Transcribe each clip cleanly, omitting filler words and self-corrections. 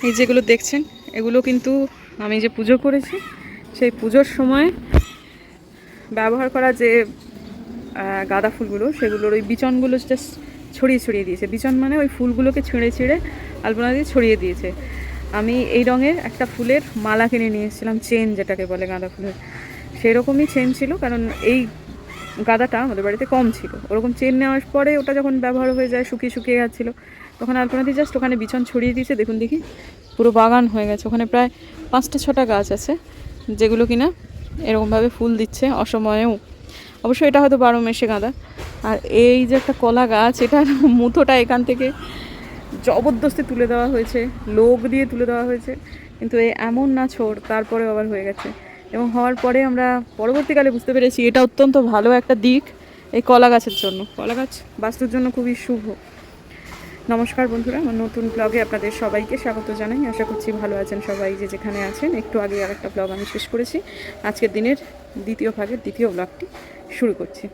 এই যেগুলো দেখছেন এগুলো কিন্তু আমি যে পুজো করেছি সেই পুজোর সময় ব্যবহার করা যে গাঁদা ফুলগুলো সেগুলোর ওই বিচনগুলো জাস্ট ছড়িয়ে ছড়িয়ে দিয়েছে। বিচন মানে ওই ফুলগুলোকে ছিঁড়ে ছিঁড়ে আলপনা দিয়ে ছড়িয়ে দিয়েছে। আমি এই রঙের একটা ফুলের মালা কিনে নিয়ে এসেছিলাম, চেন যেটাকে বলে গাঁদা ফুলের, সেরকমই চেন ছিল, কারণ এই গাঁদাটা আমাদের বাড়িতে কম ছিল। ওরকম চেন নেওয়ার পরে ওটা যখন ব্যবহার হয়ে যায়, শুকিয়ে শুকিয়ে যাচ্ছিলো, তখন আলপনা দিয়ে জাস্ট ওখানে বিছন ছড়িয়ে দিয়েছে। দেখুন দেখি, পুরো বাগান হয়ে গেছে। ওখানে প্রায় 5-6টা গাছ আছে যেগুলো কিনা এরকমভাবে ফুল দিচ্ছে অসময়েও। অবশ্য এটা হয়তো 12 মাসে গাঁদা। আর এই যে একটা কলা গাছ, এটার মুথোটা এখান থেকে জবরদস্তি তুলে দেওয়া হয়েছে, লোক দিয়ে তুলে দেওয়া হয়েছে, কিন্তু এমন না ছোট, তারপরে আবার হয়ে গেছে। এবং হওয়ার পরে আমরা পরবর্তীকালে বুঝতে পেরেছি এটা অত্যন্ত ভালো একটা দিক এই কলা গাছের জন্য। কলা গাছ বাস্তুর জন্য খুবই শুভ। নমস্কার বন্ধুরা, আমার নতুন ব্লগে আপনাদের সবাইকে স্বাগত জানাই। আশা করছি ভালো আছেন সবাই যে যেখানে আছেন। একটু আগে আর একটা ব্লগ আমি শেষ করেছি, আজকের দিনের দ্বিতীয় ভাগের দ্বিতীয় ব্লগটি শুরু করছি।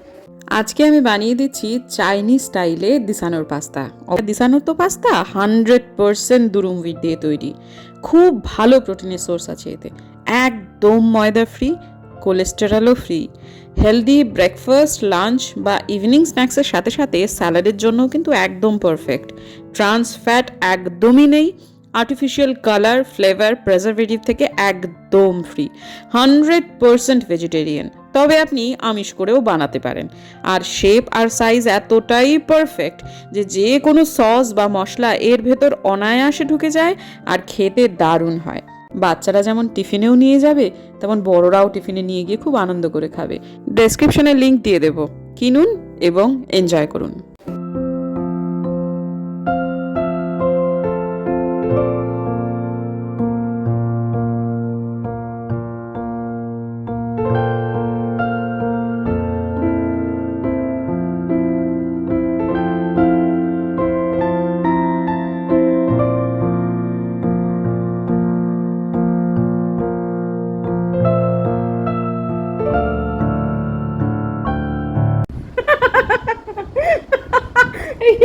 আজকে আমি বানিয়ে দিচ্ছি চাইনিজ স্টাইলে দিসানোর পাস্তা। দিসানোর তো পাস্তা 100% দুরুম হুইট দিয়ে তৈরি, খুব ভালো প্রোটিনের সোর্স আছে এতে, একদম ময়দা ফ্রি, কোলেস্টেরলও ফ্রি, হেলদি ব্রেকফাস্ট, লাঞ্চ বা ইভিনিং স্ন্যাক্সের সাথে সাথে স্যালাডের জন্যও কিন্তু একদম পারফেক্ট। ট্রান্স ফ্যাট একদমই নেই, আর্টিফিশিয়াল কালার, ফ্লেভার, প্রেজারভেটিভ থেকে একদম ফ্রি, 100% ভেজিটেরিয়ান। তবে আপনি আমিষ করেও বানাতে পারেন। আর শেপ আর সাইজ এতটাই পারফেক্ট যে যে কোনো সস বা মশলা এর ভেতর অনায়াসে ঢুকে যায় আর খেতে দারুণ হয়। বাচ্চারা যেমন টিফিনেও নিয়ে যাবে, তেমন বড়রাও টিফিনে নিয়ে গিয়ে খুব আনন্দ করে খাবে। ডেসক্রিপশনে লিংক দিয়ে দেব, কিনুন এবং এনজয় করুন।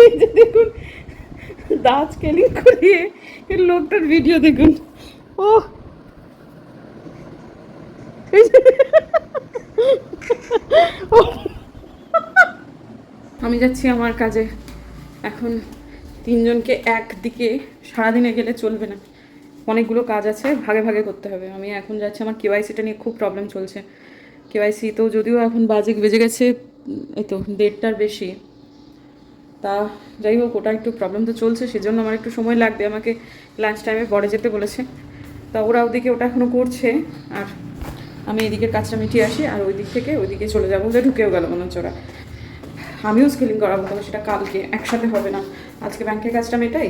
এই যে দেখুন, দাঁত স্কেলিং করিয়ে লোকটার ভিডিও দেখুন। ও আমি যাচ্ছি আমার কাজে। এখন 3জনকে একদিকে সারাদিনে গেলে চলবে না, অনেকগুলো কাজ আছে, ভাগে ভাগে করতে হবে। আমি এখন যাচ্ছি, আমার কেওয়াইসিটা নিয়ে খুব প্রবলেম চলছে। কেওয়াইসি তো যদিও এখন বেজে গেছে এই তো 1:30টার বেশি, তা যাই হোক, ওটা একটু প্রবলেম তো চলছে, সেজন্য আমার একটু সময় লাগবে। আমাকে লাঞ্চ টাইমে পরে যেতে বলেছে, তা ওরা ওদিকে ওটা এখনও করছে, আর আমি এদিকের কাজটা মিটিয়ে আসি, আর ওই দিক থেকে ওইদিকে চলে যাবো। ওদের ঢুকেও গেল মনে হচ্ছে ওরা। আমিও স্কেলিং করাবো, তবে সেটা কালকে, একসাথে হবে না। আজকে ব্যাংকের কাজটা মেটাই,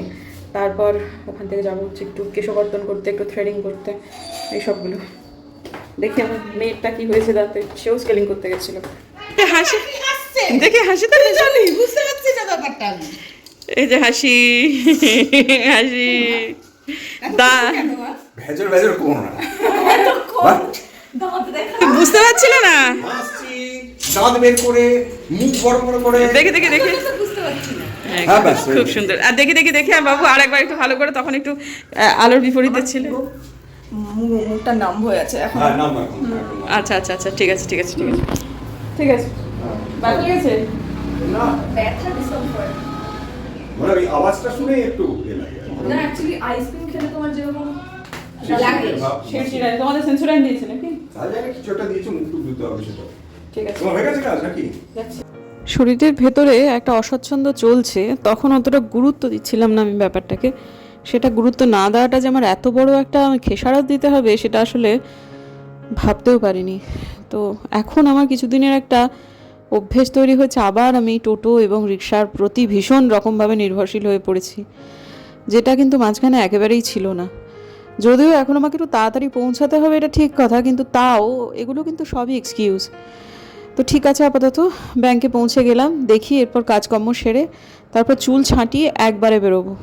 তারপর ওখান থেকে যাবো হচ্ছে একটু কেশবর্ধন করতে, একটু থ্রেডিং করতে, এইসবগুলো। দেখি আমার মেয়েরটা কি হয়েছে দাঁতে, সেও স্কেলিং করতে গেছিলো। হাসি দেখে হাসি তো জানি, বুঝতে পারছি না ব্যাপারটা। এই যে হাসি হাসি বুঝতে পারছিল না, দাঁত বের করে মুখ বড় বড় করে দেখে দেখে দেখে খুব সুন্দর। আর দেখে দেখে দেখে বাবু আরেকবার একটু ভালো করে, তখন একটু আলোর বিপরীতে ছিল, মুখটা নাম হয়ে আছে এখন। আচ্ছা আচ্ছা আচ্ছা, ঠিক আছে ঠিক আছে ঠিক আছে ঠিক আছে। বাকি আছে না, ব্যথা ডিসকমফর্ট, মানে এই আওয়াজটা শুনে একটু না। অ্যাকচুয়ালি আইসক্রিম খেলে তোমার যেরকম লাগে সেটা তোমাদের সেন্সোরাইন দিয়েছে নাকি? তাহলে কিছুটা দিয়েছে, মুখ টুক দিতে হবে, সেটা ঠিক আছে। তোমার হয়ে গেছে কাজ নাকি? শরীরের ভেতরে একটা অস্বচ্ছন্দ চলছে, তখন অতটা গুরুত্ব দিচ্ছিলাম না আমি ব্যাপারটাকে। সেটা গুরুত্ব না দেওয়াটা যে আমার এত বড় একটা খেসারত দিতে হবে, সেটা আসলে ভাবতেও পারিনি। তো এখন আমার কিছুদিনের একটা অভ্যেস তৈরি হয়েছে, আবার আমি টোটো এবং রিক্সার প্রতি ভীষণ রকমভাবে নির্ভরশীল হয়ে পড়েছি, যেটা কিন্তু মাঝখানে একেবারেই ছিল না। যদিও এখন আমাকে একটু তাড়াতাড়ি পৌঁছাতে হবে, এটা ঠিক কথা, কিন্তু তাও এগুলো কিন্তু সবই এক্সকিউজ। তো ঠিক আছে, আপাতত ব্যাংকে পৌঁছে গেলাম, দেখি এরপর কাজকর্ম সেরে তারপর চুল ছাঁটিয়ে একবারে বেরোবো।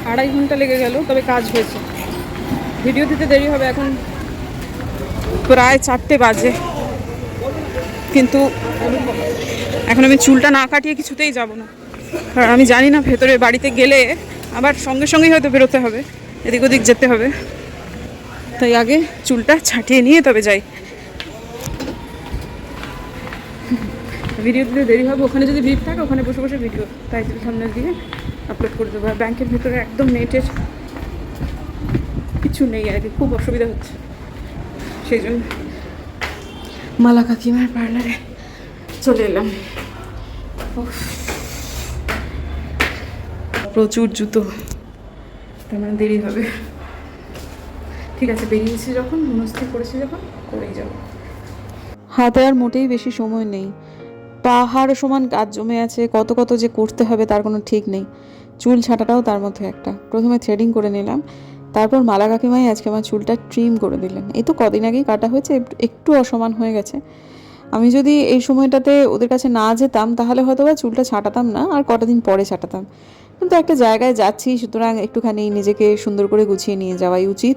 2.5 ঘন্টা লেগে গেল, তবে কাজ হয়েছে। ভিডিও দিতে দেরি হবে, এখন প্রায় 4টে বাজে, কিন্তু এখন আমি চুলটা না কাটিয়ে কিছুতেই যাব না। কারণ আমি জানি না ভেতরে বাড়িতে গেলে আবার সঙ্গে সঙ্গেই হয়তো বেরোতে হবে, এদিক ওদিক যেতে হবে, তাই আগে চুলটা ছাটিয়ে নিয়ে তবে যাই। ভিডিও দিতে দেরি হবে, ওখানে যদি ভিড় থাকে ওখানে বসে বসে ভিডিও তাই সামনে দিয়ে আপলোড করে দেবো। আর ব্যাংকের ভেতরে একদম নেটের কিছু নেই আর কি, খুব অসুবিধা হচ্ছে, সেই জন্য মালা কাকিমার পার্লারে চলে এলাম। প্রচুর জুতো, তার মানে দেরি হবে। ঠিক আছে, বেরিয়েছি যখন, মনস্থির করেছি যখন, করেই যাবো। হাতে আর মোটেই বেশি সময় নেই, পাহাড় সমান কাজ জমে আছে, কত কত যে করতে হবে তার কোনো ঠিক নেই। চুল ছাটাটাও তার মধ্যে একটা। প্রথমে থ্রেডিং করে নিলাম, তারপর মালা কাকিমাই আজকে আমার চুলটা ট্রিম করে দিলেন। এই তো কদিন আগেই কাটা হয়েছে, একটু অসমান হয়ে গেছে। আমি যদি এই সময়টাতে ওদের কাছে না যেতাম তাহলে হয়তো বা চুলটা ছাটাতাম না, আর কটা দিন পরে ছাটাতাম। কিন্তু একটা জায়গায় যাচ্ছি, সুতরাং একটুখানি নিজেকে সুন্দর করে গুছিয়ে নিয়ে যাওয়াই উচিত।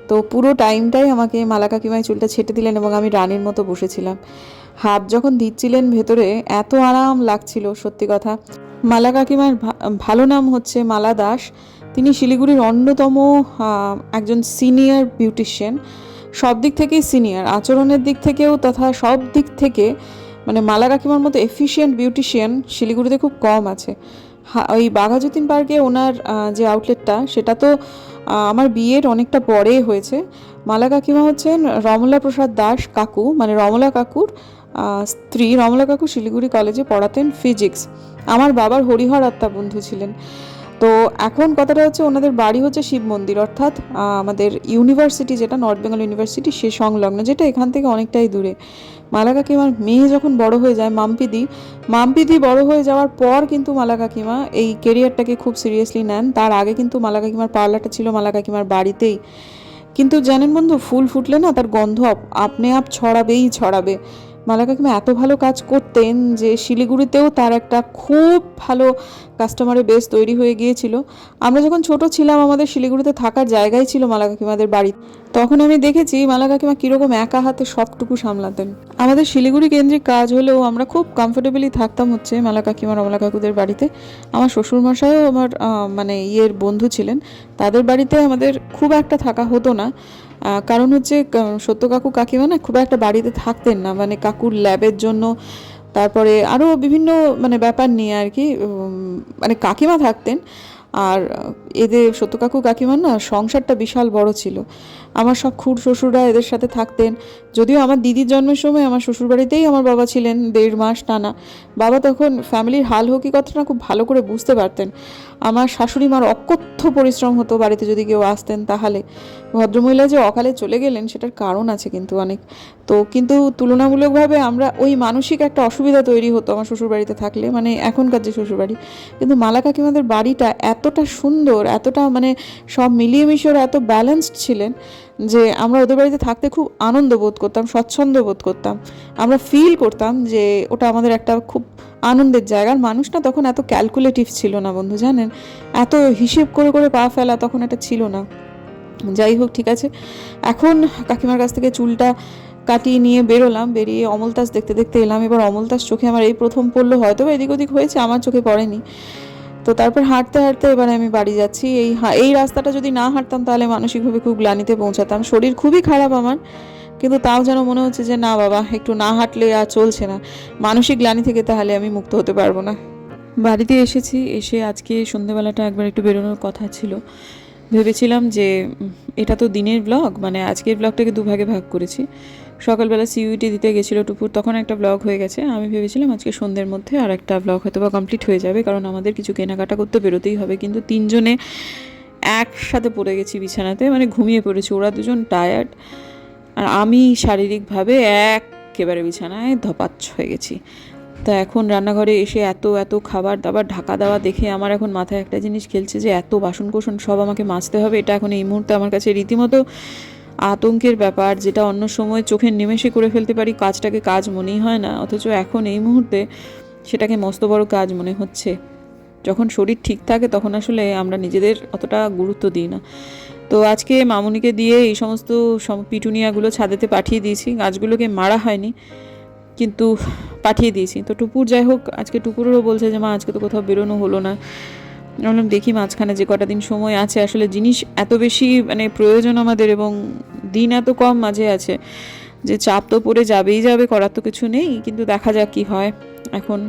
তো পুরো টাইমটাই আমাকে মালা কাকিমাই চুলটা ছেটে দিলেন এবং আমি রানীর মতো বসেছিলাম। হাত যখন দিচ্ছিলেন ভেতরে এত আরাম লাগছিল, সত্যি কথা। মালা কাকিমার ভালো নাম হচ্ছে মালা দাস। তিনি শিলিগুড়ির অন্যতম একজন সিনিয়র বিউটিশিয়ান, সব দিক থেকেই সিনিয়র, আচরণের দিক থেকেও তথা সব দিক থেকে। মানে মালা কাকিমার মতো এফিশিয়েন্ট বিউটিশিয়ান শিলিগুড়িতে খুব কম আছে। ওই বাঘাযতীন পার্কে ওনার যে আউটলেটটা, সেটা তো আমার বিয়ের অনেকটা পরে হয়েছে। মালা কাকিমা হচ্ছেন রমলা প্রসাদ দাস কাকু, মানে রমলা কাকুর স্ত্রী। রমলা কাকু শিলিগুড়ি কলেজে পড়াতেন ফিজিক্স, আমার বাবার হরিহর আত্মা বন্ধু ছিলেন। তো এখন কথাটা হচ্ছে ওনাদের বাড়ি হচ্ছে শিব মন্দির, অর্থাৎ আমাদের ইউনিভার্সিটি যেটা নর্থ বেঙ্গল ইউনিভার্সিটি সে সংলগ্ন, যেটা এখান থেকে অনেকটাই দূরে। মালা কাকিমার মেয়ে যখন বড় হয়ে যায়, মাম্পিদি বড় হয়ে যাওয়ার পর কিন্তু মালা কাকিমা এই কেরিয়ারটাকে খুব সিরিয়াসলি নেন। তার আগে কিন্তু মালা কাকিমার পার্লারটা ছিল মালা কাকিমার বাড়িতেই। কিন্তু জানেন বন্ধু, ফুল ফুটলে না তার গন্ধ আপনি আপ ছড়াবে। মালা কাকিমা এত ভালো কাজ করতেন যে শিলিগুড়িতেও তার একটা খুব ভালো কাস্টমারের বেস তৈরি হয়ে গিয়েছিল। আমরা যখন ছোট ছিলাম, আমাদের শিলিগুড়িতে থাকার জায়গাই ছিল মালা কাকিমাদের বাড়ি। তখন আমি দেখেছি মালা কাকিমা কীরকম একা হাতে সবটুকু সামলাতেন। আমাদের শিলিগুড়ি কেন্দ্রিক কাজ হলেও আমরা খুব কমফোর্টেবলি থাকতাম হচ্ছে মালা কাকিমা রমলা কাকুদের বাড়িতে। আমার শ্বশুরমশাইও আমার মানে বন্ধু ছিলেন, তাদের বাড়িতে আমাদের খুব একটা থাকা হতো না। কারণ হচ্ছে সত্য কাকু কাকিমা না খুব একটা বাড়িতে থাকতেন না, মানে কাকুর ল্যাবের জন্য, তারপরে আরও বিভিন্ন মানে ব্যাপার নিয়ে আর কি। মানে কাকিমা থাকতেন, আর এদের সত্য কাকু কাকিমার না সংসারটা বিশাল বড় ছিল। আমার সব খুড় শ্বশুররা এদের সাথে থাকতেন। যদিও আমার দিদির জন্মের সময় আমার শ্বশুরবাড়িতেই আমার বাবা ছিলেন 1.5 মাস টানা। বাবা তখন ফ্যামিলির হাল হকিকতটা খুব ভালো করে বুঝতে পারতেন। আমার শাশুড়ি মার অকথ্য পরিশ্রম হতো বাড়িতে যদি কেউ আসতেন তাহলে। ভদ্রমহিলা যে অকালে চলে গেলেন সেটার কারণ আছে কিন্তু অনেক। তো কিন্তু তুলনামূলকভাবে আমরা ওই মানসিক একটা অসুবিধা তৈরি হতো আমার শ্বশুরবাড়িতে থাকলে, মানে এখনকার যে শ্বশুরবাড়ি। কিন্তু মালা কাকিমাদের বাড়িটা এতটা সুন্দর, এতটা মানে সব মিলিয়ে মিশিয়ে এত ব্যালেন্সড ছিলেন যে আমরা ওদের বাড়িতে থাকতে খুব আনন্দ বোধ করতাম, স্বচ্ছন্দ বোধ করতাম। আমরা ফিল করতাম যে ওটা আমাদের একটা খুব আনন্দের জায়গার। মানুষ না তখন এত ক্যালকুলেটিভ ছিল না বন্ধু, জানেন, এত হিসেব করে করে পা ফেলা তখন এটা ছিল না। যাই হোক, ঠিক আছে। এখন কাকিমার কাছ থেকে চুলটা কাটিয়ে নিয়ে বেরোলাম, বেরিয়ে অমলতাস দেখতে দেখতে এলাম। এবার অমলতাস চোখে আমার এই প্রথম পড়লো, হয়তো এদিক ওদিক হয়েছে, আমার চোখে পড়েনি। তো তারপর হাঁটতে হাঁটতে এবার আমি বাড়ি যাচ্ছি। এই রাস্তাটা যদি না হাঁটতাম তাহলে মানসিকভাবে খুব গ্লানিতে পৌঁছাতাম। শরীর খুবই খারাপ আমার, কিন্তু তাও যেন মনে হচ্ছে যে না বাবা, একটু না হাঁটলে আর চলছে না, মানসিক গ্লানি থেকে তাহলে আমি মুক্ত হতে পারবো না। বাড়িতে এসেছি, এসে আজকে সন্ধেবেলাটা একবার একটু বেরোনোর কথা ছিল। ভেবেছিলাম যে এটা তো দিনের ব্লগ, মানে আজকের ব্লগটাকে দুভাগে ভাগ করেছি। সকালবেলা সিইউটি দিতে গেছিলো টুপুর, তখন একটা ব্লগ হয়ে গেছে। আমি ভেবেছিলাম আজকে সন্ধ্যের মধ্যে আর একটা ব্লগ হয়তো বা কমপ্লিট হয়ে যাবে, কারণ আমাদের কিছু কেনাকাটা করতে বেরোতেই হবে। কিন্তু তিনজনে একসাথে পড়ে গেছি বিছানাতে, মানে ঘুমিয়ে পড়েছি। ওরা দুজন টায়ার্ড, আর আমি শারীরিকভাবে একেবারে বিছানায় ধপাচ্ছ হয়ে গেছি। তা এখন রান্নাঘরে এসে এত খাবার দাবার ঢাকা দেওয়া দেখে আমার এখন মাথায় একটা জিনিস খেলছে যে এত বাসনকোসন সব আমাকে মাজতে হবে। এটা এখন এই মুহূর্তে আমার কাছে রীতিমতো আতঙ্কের ব্যাপার, যেটা অন্য সময় চোখের নিমেষে করে ফেলতে পারি, কাজটাকে কাজ মনেই হয় না, অথচ এখন এই মুহূর্তে সেটাকে মস্ত বড় কাজ মনে হচ্ছে। যখন শরীর ঠিক থাকে তখন আসলে আমরা নিজেদের অতটা গুরুত্ব দিই না। তো আজকে মামুনিকে দিয়ে এই সমস্ত পিটুনিয়াগুলো ছাদেতে পাঠিয়ে দিয়েছি, গাছগুলোকে মারা হয়নি। কিন্তু পাঠিয়ে দিয়েছি। তো টুপুর যাই হোক, আজকে টুপুরেরও বলছে যে মা আজকে তো কোথাও বেরোনো হলো না। বললাম দেখি মাঝখানে যে কটা দিন সময় আছে, আসলে জিনিস এত বেশি মানে প্রয়োজন আমাদের এবং দিন এত কম মাঝে আছে যে চাপ তো পড়ে যাবেই যাবে, করার তো কিছু নেই। কিন্তু দেখা যাক কী হয়। এখন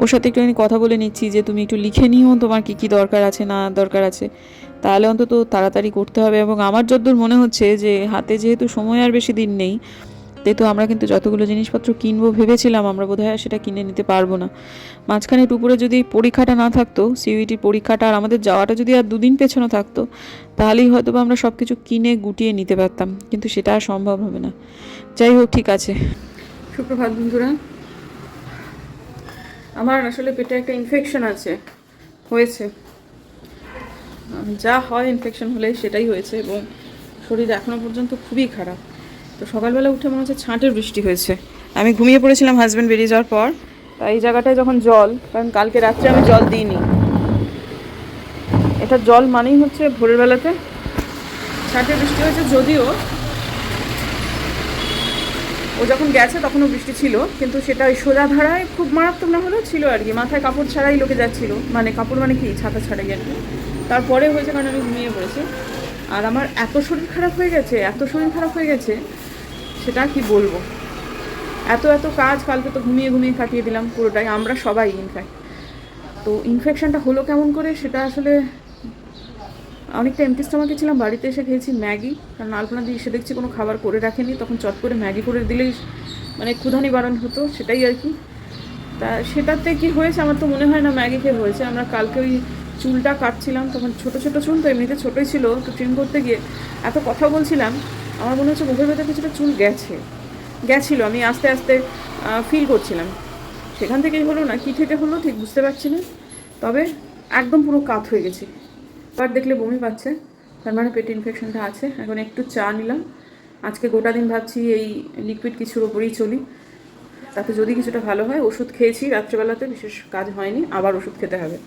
ওর সাথে একটুখানি কথা বলে নিচ্ছি যে তুমি একটু লিখে নিও তোমার কী কী দরকার আছে না দরকার আছে, তাহলে অন্তত তাড়াতাড়ি করতে হবে। এবং আমার যতদূর মনে হচ্ছে যে হাতে যেহেতু সময় আর বেশি দিন নেই, যেহেতু আমরা কিন্তু যতগুলো জিনিসপত্র কিনবো ভেবেছিলাম আমরা বোধহয় সেটা কিনে নিতে পারবো না। মাঝখানে দুপুরে যদি পরীক্ষাটা না থাকতো, সিইউটির পরীক্ষাটা, আর আমাদের যাওয়াটা যদি আর দুদিন পেছনে থাকতো, তাহলেই হয়তো বা আমরা সব কিছু কিনে গুটিয়ে নিতে পারতাম, কিন্তু সেটা আর সম্ভব হবে না। যাই হোক, ঠিক আছে। সুপ্রভাত বন্ধুরা। আমার আসলে পেটে একটা ইনফেকশন হয়েছে, যা হয় ইনফেকশন হলে সেটাই হয়েছে, এবং শরীর এখনও পর্যন্ত খুবই খারাপ। তো সকালবেলা উঠে মনে হচ্ছে ছাঁটের বৃষ্টি হয়েছে। আমি ঘুমিয়ে পড়েছিলাম হাজব্যান্ড বেরিয়ে যাওয়ার পর। তাই এই জায়গাটায় যখন জল, কারণ কালকে রাত্রে আমি জল দিইনি, এটা জল মানেই হচ্ছে ভোরের বেলাতে ছাঁটের বৃষ্টি হয়েছে। যদিও ও যখন গেছে তখনও বৃষ্টি ছিল, কিন্তু সেটা ওই সোজা ধারায় খুব মারাত্মক না হলেও ছিল আর কি। মাথায় কাপড় ছাড়াই লোকে যাচ্ছিল, মানে কাপড় মানে কি, ছাতা ছাড়াই আর কি। তারপরে হয়েছে কারণ আমি ঘুমিয়ে পড়েছি। আর আমার এত শরীর খারাপ হয়ে গেছে সেটা কি বলবো। এত কাজ কালকে তো ঘুমিয়ে কাটিয়ে দিলাম পুরোটাই, আমরা সবাই ইনফ্যাক্ট। তো ইনফেকশনটা হলো কেমন করে সেটা আসলে, অনেকটা এমটি স্টমাকে ছিলাম। বাড়িতে এসে খেয়েছি ম্যাগি, কারণ আলপনা দিয়ে এসে দেখছি কোনো খাবার করে রাখেনি, তখন চট করে ম্যাগি করে দিলেই মানে ক্ষুধানি বারণ হতো, সেটাই আর কি। তা সেটাতে কি হয়েছে আমার তো মনে হয় না ম্যাগি খেয়ে হয়েছে। আমরা কালকে ওই চুলটা কাটছিলাম, তখন ছোটো চুল তো এমনিতে ছোটোই ছিল, তো ট্রিম করতে গিয়ে এত কথা বলছিলাম, আমার মনে হচ্ছে মুখের ভেতরে কিছুটা চুল গেছিলো, আমি আস্তে আস্তে ফিল করছিলাম। সেখান থেকেই হলো না কি থেকে হলো ঠিক বুঝতে পারছি না, তবে একদম পুরো কাত হয়ে গেছি। এবার দেখলে বমি পাচ্ছে, তার মানে পেট ইনফেকশনটা আছে। এখন একটু চা নিলাম। আজকে গোটা দিন ভাবছি এই লিকুইড কিছুর ওপরেই চলি, তাতে যদি কিছুটা ভালো হয়। ওষুধ খেয়েছি রাত্রেবেলাতে, বিশেষ কাজ হয়নি, আবার ওষুধ খেতে হবে।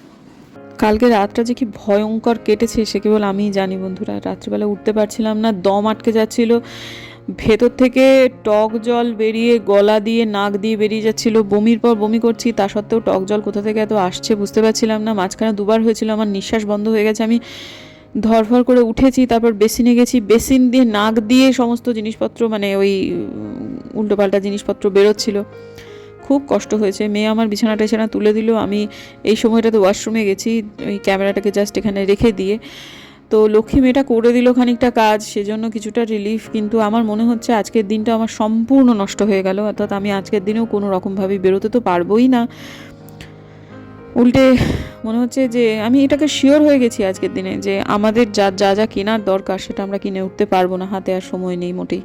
কালকে রাতটা যে কি ভয়ঙ্কর কেটেছে সে কেবল আমিই জানি বন্ধুরা। রাত্রিবেলা উঠতে পারছিলাম না, দম আটকে যাচ্ছিল, ভেতর থেকে টক জল বেরিয়ে গলা দিয়ে নাক দিয়ে বেরিয়ে যাচ্ছিল, বমির পর বমি করছি, তা সত্ত্বেও টক জল কোথা থেকে এত আসছে বুঝতে পারছিলাম না। মাঝখানে দুবার হয়েছিল আমার নিঃশ্বাস বন্ধ হয়ে গেছে, আমি ধরফর করে উঠেছি, তারপর বেসিনে গেছি, বেসিন দিয়ে নাক দিয়ে সমস্ত জিনিসপত্র মানে ওই উল্টোপাল্টা জিনিসপত্র বেরোচ্ছিল, খুব কষ্ট হয়েছে। মেয়ে আমার বিছানা তুলে দিল, আমি এই সময়টাতে ওয়াশরুমে গেছি ওই ক্যামেরাটাকে জাস্ট এখানে রেখে দিয়ে। তো লক্ষ্মী মেয়েটা করে দিল খানিকটা কাজ, সেজন্য কিছুটা রিলিফ। কিন্তু আমার মনে হচ্ছে আজকের দিনটা আমার সম্পূর্ণ নষ্ট হয়ে গেল, অর্থাৎ আমি আজকের দিনেও কোনো রকমভাবে বেরোতে তো পারবোই না। উল্টে মনে হচ্ছে যে আমি এটাকে শিওর হয়ে গেছি আজকের দিনে যে আমাদের যা কেনার দরকার সেটা আমরা কিনে উঠতে পারবো না, হাতে আর সময় নেই মোটেই।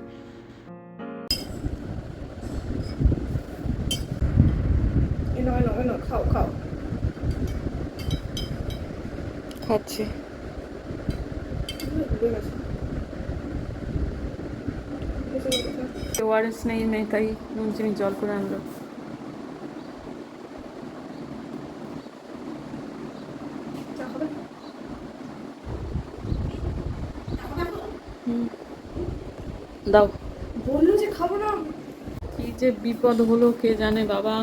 খাচ্ছে ওআরএস নেই, তাই নুন চিনি জল করে আনলো। দাও, বললো যে খাবো না। কি যে বিপদ হলো কে জানে বাবা,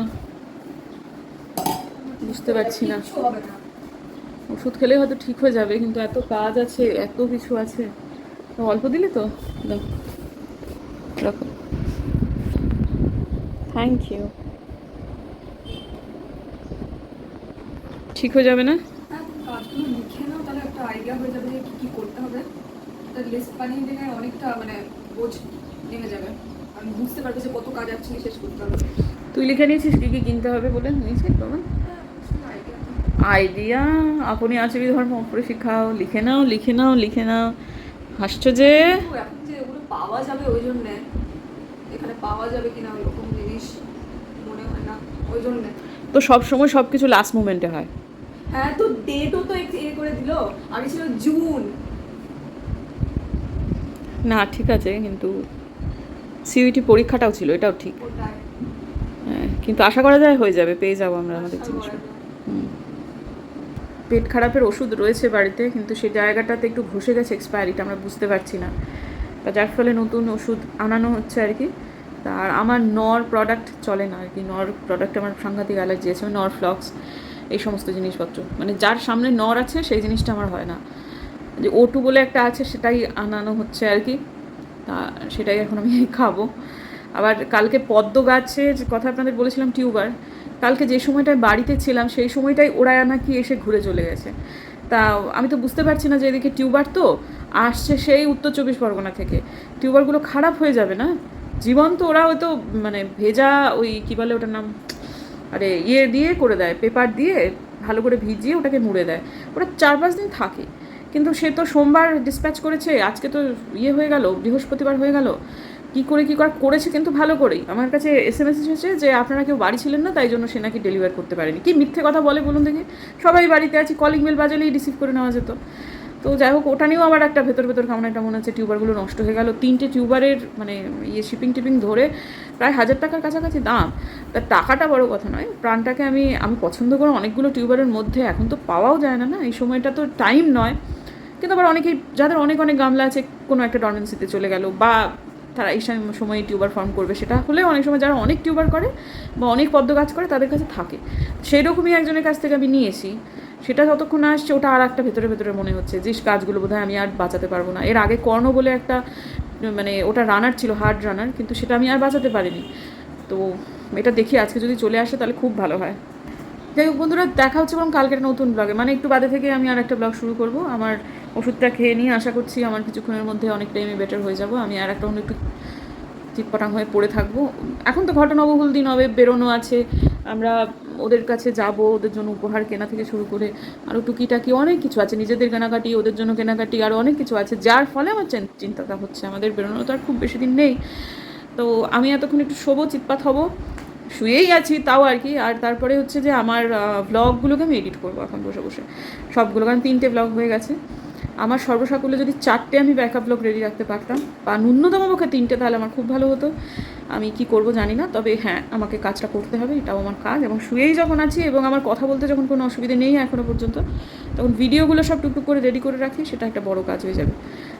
বুঝতে পারছি না। ওষুধ খেলেই হয়তো ঠিক হয়ে যাবে, কিন্তু এত কাজ আছে, এত কিছু আছে। অল্প দিলে তো দাও, রাখো, থ্যাংক ইউ। ঠিক হয়ে যাবে না? কাজগুলো লিখে নাও, তাহলে একটা আইডিয়া হয়ে যাবে যে কি কি করতে হবে। তার লিস্ট বানিয়ে দিলে অনেকটা মানে বোঝ নেমে যাবে, আমি বুঝতে পারবো যে কত কাজ আছে শেষ করতে হবে। তুই লিখে নিয়েছিস কি কি কিনতে হবে বলে? নিয়েছিস বাবা আইডিয়া? আপনি আচারি ধর্ম অপরে শিখাও, লিখে নাও। হাসছো যে? এখন যে ওগুলো পাওয়া যাবে ওই জন্যে, এখানে পাওয়া যাবে কিনা ওইরকম জিনিস মনে হয় না, ওই জন্যে। তো সব সময় সব কিছু লাস্ট মোমেন্টে হয়। হ্যাঁ, তো ডেটও তো করে দিল, আগে ছিল জুন। না ঠিক আছে, কিন্তু সিইউটি পরীক্ষাটাও ছিল, এটাও ঠিক। হ্যাঁ, কিন্তু আশা করা যায় হয়ে যাবে, পেয়ে যাবো আমরা আমাদের জিনিসপত্র। পেট খারাপের ওষুধ রয়েছে বাড়িতে, কিন্তু সেই জায়গাটাতে একটু ঘষে গেছে এক্সপায়ারিটা, আমরা বুঝতে পারছি না, তা যার ফলে নতুন ওষুধ আনানো হচ্ছে আর কি। আর আমার নর প্রোডাক্ট চলে না আর কি, নর প্রোডাক্ট আমার সাংঘাতিক অ্যালার্জি আছে, নর ফ্লক্স এই সমস্ত জিনিসপত্র, মানে যার সামনে নর আছে সেই জিনিসটা আমার হয় না। যে O2 বলে একটা আছে সেটাই আনানো হচ্ছে আর কি, তা সেটাই এখন আমি খাবো। আবার কালকে পদ্ম গাছের কথা আপনাদের বলেছিলাম, টিউবার, কালকে যে সময়টায় বাড়িতে ছিলাম সেই সময়টাই ওরা নাকি এসে ঘুরে চলে গেছে। তা আমি তো বুঝতে পারছি না যে এদিকে টিউবার তো আসছে সেই উত্তর 24 পরগনা থেকে, টিউবারগুলো খারাপ হয়ে যাবে না? জীবন্ত ওরা হয়তো মানে ভেজা ওই কী বলে ওটার নাম, আরে ইয়ে দিয়ে করে দেয়, পেপার দিয়ে ভালো করে ভিজিয়ে ওটাকে মুড়ে দেয়, ওটা 4-5 দিন থাকে। কিন্তু সে তো সোমবার ডিসপ্যাচ করেছে, আজকে তো ইয়ে হয়ে গেল, বৃহস্পতিবার হয়ে গেল, কী করেছে কিন্তু ভালো করেই। আমার কাছে SMS এসেছে যে আপনারা কেউ বাড়ি ছিলেন না, তাই জন্য সে নাকি ডেলিভার করতে পারেনি। কি মিথ্যে কথা বলে বলুন দেখি, সবাই বাড়িতে আছি, কলিং বেল বাজালেই রিসিভ করে নেওয়া যেত। তো যাই হোক, ওটা নিয়েও আমার একটা ভেতর কেমন একটা মনে হচ্ছে, টিউবারগুলো নষ্ট হয়ে গেল। 3টে টিউবারের মানে ইয়ে শিপিং টিপিং ধরে প্রায় 1000 টাকার কাছাকাছি দাম। তা টাকাটা বড় কথা নয়, প্রাণটাকে আমি পছন্দ করি অনেকগুলো টিউবারের মধ্যে, এখন তো পাওয়াও যায় না, এই সময়টা তো টাইম নয়। কিন্তু আবার অনেকেই যাদের অনেক গামলা আছে, কোনো একটা ডরমেন্সিতে চলে গেল, বা তারা এই সময় টিউবার ফর্ম করবে, সেটা হলে অনেক সময় যারা অনেক টিউবার করে বা অনেক পদ্ম গাছ করে তাদের কাছে থাকে। সেই রকমই একজনের কাছ থেকে আমি নিয়েছি, সেটা যতক্ষণ আসছে ওটা আর একটা ভেতরে মনে হচ্ছে যে গাছগুলো বোধহয় আমি আর বাঁচাতে পারবো না। এর আগে কর্ণ বলে একটা মানে ওটা রানার ছিল, হার্ড রানার, কিন্তু সেটা আমি আর বাঁচাতে পারিনি। তো এটা দেখি আজকে যদি চলে আসে তাহলে খুব ভালো হয়। যাই হোক বন্ধুরা, দেখা হচ্ছে এবং কালকের নতুন ব্লগে, মানে একটু বাদে থেকে আমি আর একটা ব্লগ শুরু করব। আমার ওষুধটা খেয়ে নিয়ে আশা করছি আমার কিছুক্ষণের মধ্যে অনেকটাই আমি বেটার হয়ে যাব। আমি আর একটা একটু চিটপটাং হয়ে পড়ে থাকবো। এখন তো ঘটনাবহুল দিন হবে, বেরোনো আছে, আমরা ওদের কাছে যাব, ওদের জন্য উপহার কেনা থেকে শুরু করে আরও টুকিটাকি অনেক কিছু আছে, নিজেদের কেনাকাটি, ওদের জন্য কেনাকাটি, আরও অনেক কিছু আছে, যার ফলে আমার চিন্তাটা হচ্ছে আমাদের বেরোনো তো আর খুব বেশি দিন নেই। তো আমি এতক্ষণ একটু শোবো, চিৎপাত হব, শুয়েই আছি তাও আর কি। আর তারপরে হচ্ছে যে আমার ব্লগগুলোকে আমি এডিট করবো এখন বসে বসে সবগুলো, কারণ 3টে ব্লগ হয়ে গেছে আমার। সর্বসাকুল্যে যদি 4টে আমি ব্যাকআপ ব্লগ রেডি রাখতে পারতাম, বা ন্যূনতম পক্ষে 3টে, তাহলে আমার খুব ভালো হতো। আমি কি করব জানি না, তবে হ্যাঁ আমাকে কাজটা করতে হবে, এটাও আমার কাজ। এবং শুয়েই যখন আছি এবং আমার কথা বলতে যখন কোনো অসুবিধা নেই এখনও পর্যন্ত, তখন ভিডিওগুলো সব টুকটুক করে রেডি করে রাখি, সেটা একটা বড় কাজ হয়ে যাবে।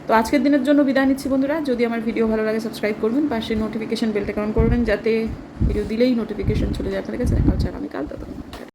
তো আজকের দিনের জন্য বিদায় নিচ্ছি বন্ধুরা। যদি আমার ভিডিও ভালো লাগে সাবস্ক্রাইব করবেন, পাশে নোটিফিকেশন বেলটা অন করবেন, যাতে ভিডিও দিলেই নোটিফিকেশন চলে যায় আপনাদের কাছে। দেখা হচ্ছে আগামীকাল, ততক্ষণ।